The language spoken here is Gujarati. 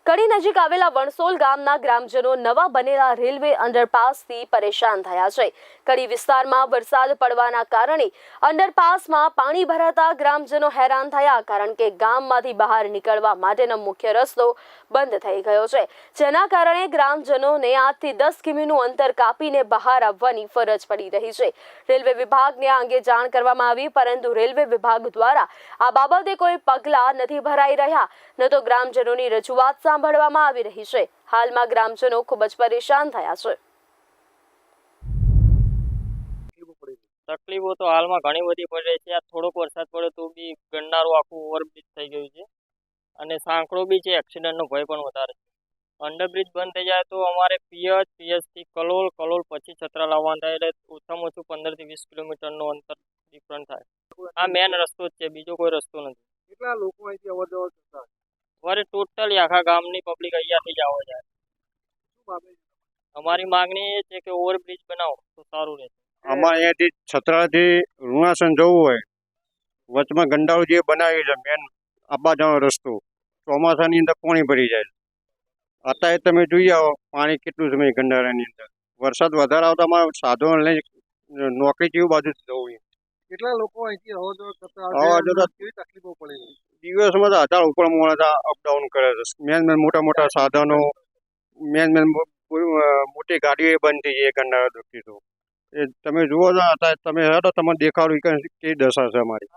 કડી નજીક આવેલા વણસોલ ગામના ગ્રામજનો નવા બનેલા રેલવે અંડરપાસથી પરેશાન થયા છે। કડી વિસ્તારમાં વરસાદ પડવાના કારણે અંડરપાસમાં પાણી ભરાતા ગ્રામજનો હેરાન થયા, કારણ કે ગામમાંથી બહાર નીકળવા માટેનો મુખ્ય રસ્તો બંધ થઈ ગયો છે, જેના કારણે ગ્રામજનોને 8 થી 10 કિમીનું અંતર કાપીને બહાર આવવાની ફરજ પડી રહી છે। રેલવે વિભાગને આ અંગે જાણ કરવામાં આવી, પરંતુ રેલવે વિભાગ દ્વારા આ બાબતે કોઈ પગલાં નથી ભરાઈ રહ્યા, ન તો ગ્રામજનોની રજૂઆત સાંભળવામાં આવી રહી છે। હાલમાં ગ્રામજનો ખૂબ જ પરેશાન થયા છે। તકલીફો તો હાલમાં ઘણી બધી પડી રહી છે। આ થોડોક વરસાદ પડે તો બી ગંડારું આખું ઓવરબ્રિજ થઈ ગયું છે અને સાંકડો બી છે, એક્સિડન્ટનો ભય પણ વધારે છે। અંડરબ્રિજ બંધ થઈ જાય તો અમારે પીએચથી કલોલ પછી છત્રા લાવવાનું થાય, એટલે ઓછામાં ઓછું 15 થી 20 કિલોમીટરનું અંતર ડિફરન્ટ થાય। આ મેન રસ્તો જ છે, બીજો કોઈ રસ્તો નથી। કેટલા લોકો અહીંથી અવર જવર કરતા અમારે ટોટલી આખા ગામની પબ્લિક અહીંયાથી જ આવે જાય। શું માગણી છે? અમારી માગણી એ છે કે ઓવરબ્રિજ બનાવો તો સારું રહે। અમારે અહીંયાથી છત્રાથી લુણાસણ જવું હોય, વચમાં ગંડાળું જે બનાવ્યું છે મેન આબા જવાનો રસ્તો, ચોમાસાની અંદર પાણી ભરી જાય। અત્યારે તમે જોઈ આવો પાણી કેટલું છે ગંડાળાની અંદર। વરસાદ વધારે આવતા અમારે સાધનો લઈને નોકરી જેવું બાજુ જવું। કેટલા લોકો અહીંથી અવર જવર કરતા અવર જવર કેવી તકલીફો પડે છે? દિવસમાં તો 1000 ઉપર માણસ અપડાઉન કરે છે। મેન મોટા સાધનો, મોટી ગાડીઓ બંધ થઈ જાય ગંડાળા દુખી તો। એ તમે જુઓ છો અત્યારે, તમે હેડો તમને દેખાડું કેવી દશા છે અમારી।